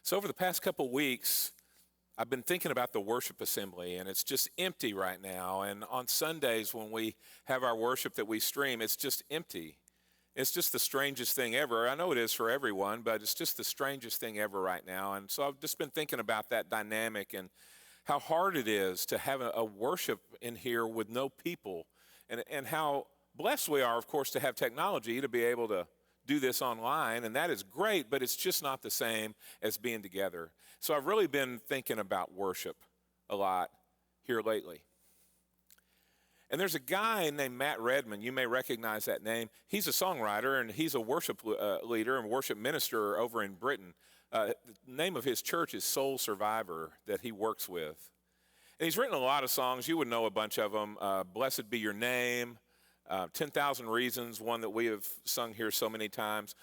So over the past couple weeks, I've been thinking about the worship assembly, and it's just empty right now. And on Sundays when we have our worship that we stream, it's just empty. It's just the strangest thing ever. I know it is for everyone, but it's just the strangest thing ever right now. And so I've just been thinking about that dynamic and how hard it is to have a worship in here with no people, and how blessed we are, of course, to have technology to be able to do this online, and that is great, but it's just not the same as being together. So I've really been thinking about worship a lot here lately. And there's a guy named Matt Redman. You may recognize that name. He's a songwriter, and he's a worship leader and worship minister over in Britain. The name of his church is Soul Survivor that he works with. And he's written a lot of songs. You would know a bunch of them. Blessed Be Your Name, 10,000 Reasons, one that we have sung here so many times.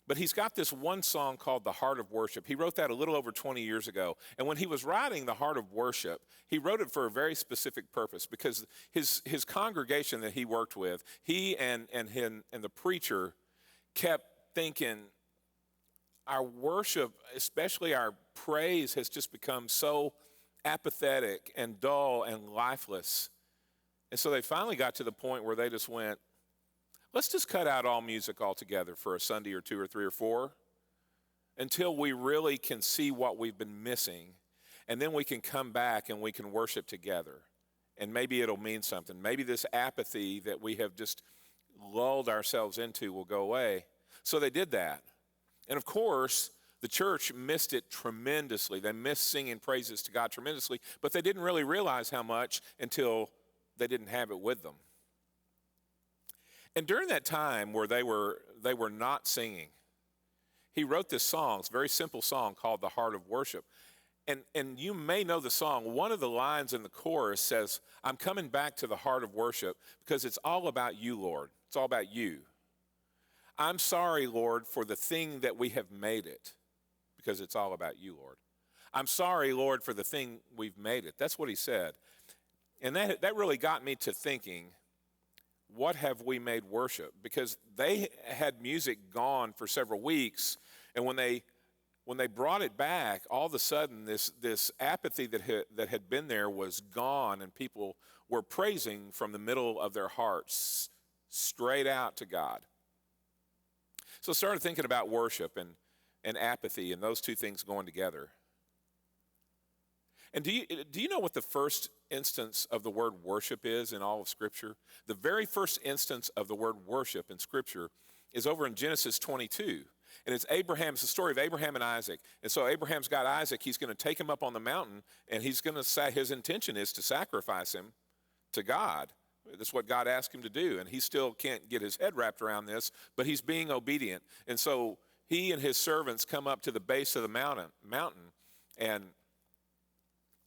But he's got this one song called The Heart of Worship. He wrote that a little over 20 years ago. And when he was writing The Heart of Worship, he wrote it for a very specific purpose, because his congregation that he worked with, he and the preacher kept thinking, our worship, especially our praise, has just become so apathetic and dull and lifeless. And so they finally got to the point where they just went, let's just cut out all music altogether for a Sunday or two or three or four until we really can see what we've been missing. And then we can come back and we can worship together. And maybe it'll mean something. Maybe this apathy that we have just lulled ourselves into will go away. So they did that. And of course, the church missed it tremendously. They missed singing praises to God tremendously, but they didn't really realize how much until they didn't have it with them. And during that time where they were not singing, he wrote this song, it's a very simple song called The Heart of Worship. And you may know the song. One of the lines in the chorus says, I'm coming back to the heart of worship because it's all about you, Lord. It's all about you. I'm sorry, Lord, for the thing that we have made it, because it's all about you, Lord. I'm sorry, Lord, for the thing we've made it. That's what he said. And that really got me to thinking, what have we made worship? Because they had music gone for several weeks, and when they brought it back, all of a sudden this apathy that had been there was gone, and people were praising from the middle of their hearts straight out to God. So I started thinking about worship and apathy and those two things going together. And do you know what the first instance of the word worship is in all of Scripture? The very first instance of the word worship in Scripture is over in Genesis 22. And it's the story of Abraham and Isaac. And so Abraham's got Isaac. He's going to take him up on the mountain, and he's going to say his intention is to sacrifice him to God. That's what God asked him to do. And he still can't get his head wrapped around this, but he's being obedient. And so he and his servants come up to the base of the mountain, and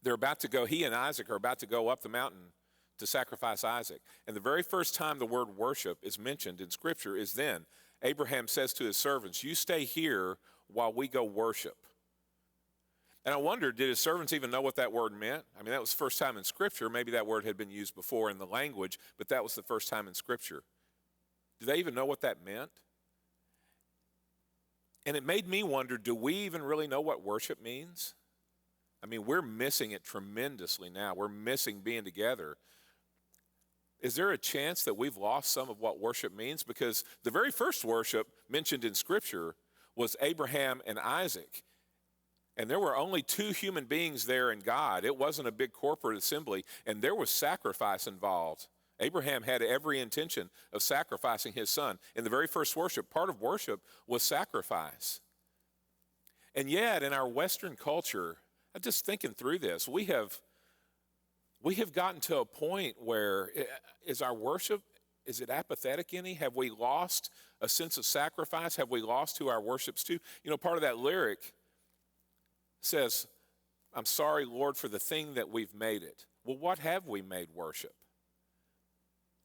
they're about to go, he and Isaac are about to go up the mountain to sacrifice Isaac. And the very first time the word worship is mentioned in Scripture is then. Abraham says to his servants, you stay here while we go worship. And I wonder, did his servants even know what that word meant? I mean, that was the first time in Scripture. Maybe that word had been used before in the language, but that was the first time in Scripture. Do they even know what that meant? And it made me wonder, do we even really know what worship means? I mean, we're missing it tremendously now. We're missing being together. Is there a chance that we've lost some of what worship means? Because the very first worship mentioned in Scripture was Abraham and Isaac. And there were only two human beings there in God. It wasn't a big corporate assembly, and there was sacrifice involved. Abraham had every intention of sacrificing his son. In the very first worship, part of worship was sacrifice. And yet, in our Western culture, I'm just thinking through this, we have gotten to a point where is our worship, is it apathetic any? Have we lost a sense of sacrifice? Have we lost who our worship's to? You know, part of that lyric says, I'm sorry, Lord, for the thing that we've made it. Well, what have we made worship?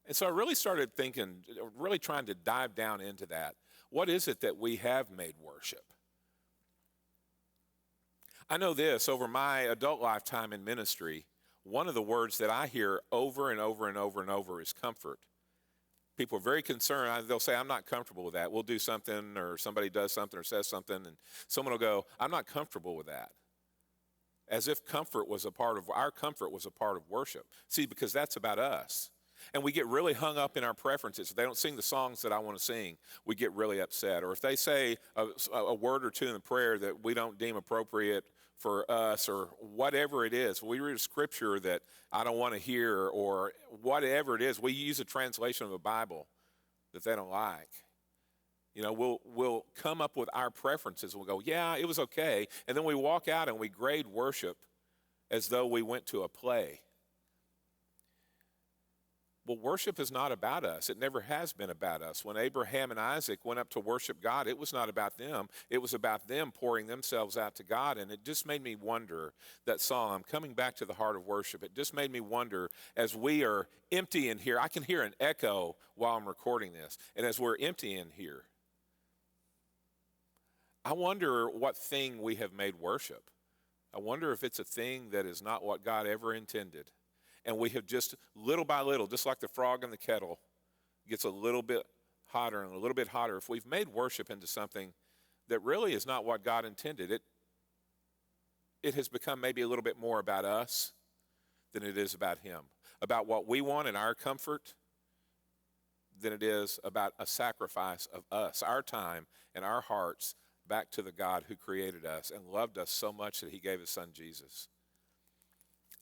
And so I really started thinking, really trying to dive down into that. What is it that we have made worship? I know this, over my adult lifetime in ministry, one of the words that I hear over and over and over and over is comfort. People are very concerned. They'll say, I'm not comfortable with that. We'll do something, or somebody does something or says something, and someone will go, I'm not comfortable with that. As if our comfort was a part of worship. See, because that's about us. And we get really hung up in our preferences. If they don't sing the songs that I want to sing, we get really upset. Or if they say a word or two in the prayer that we don't deem appropriate for us, or whatever it is, we read a scripture that I don't want to hear, or whatever it is, we use a translation of a Bible that they don't like. We'll come up with our preferences. We'll go, yeah, it was okay. And then we walk out and we grade worship as though we went to a play. Well, worship is not about us. It never has been about us. When Abraham and Isaac went up to worship God, it was not about them. It was about them pouring themselves out to God. And it just made me wonder, that song, I'm coming back to the heart of worship. It just made me wonder, as we are empty in here, I can hear an echo while I'm recording this. And as we're empty in here, I wonder what thing we have made worship. I wonder if it's a thing that is not what God ever intended. And we have just, little by little, just like the frog in the kettle, gets a little bit hotter and a little bit hotter. If we've made worship into something that really is not what God intended, it has become maybe a little bit more about us than it is about Him. About what we want and our comfort than it is about a sacrifice of us, our time and our hearts, back to the God who created us and loved us so much that He gave His Son Jesus.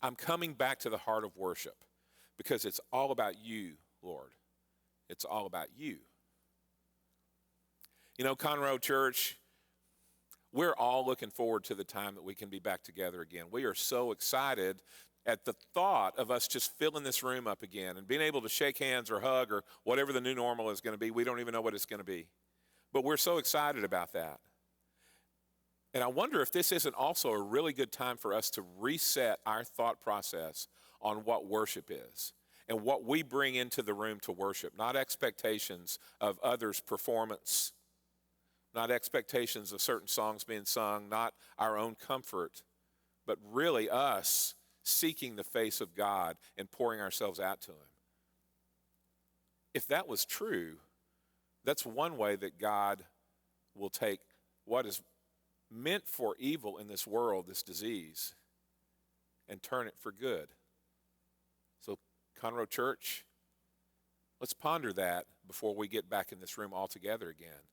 I'm coming back to the heart of worship because it's all about you, Lord. It's all about you. Conroe Church, we're all looking forward to the time that we can be back together again. We are so excited at the thought of us just filling this room up again and being able to shake hands or hug or whatever the new normal is going to be. We don't even know what it's going to be. But we're so excited about that. And I wonder if this isn't also a really good time for us to reset our thought process on what worship is and what we bring into the room to worship, not expectations of others' performance, not expectations of certain songs being sung, not our own comfort, but really us seeking the face of God and pouring ourselves out to Him. If that was true, that's one way that God will take what is meant for evil in this world, this disease, and turn it for good. So, Conroe Church, let's ponder that before we get back in this room all together again.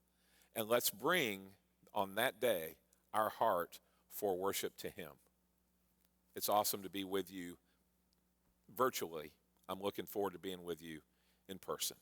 And let's bring, on that day, our heart for worship to Him. It's awesome to be with you virtually. I'm looking forward to being with you in person.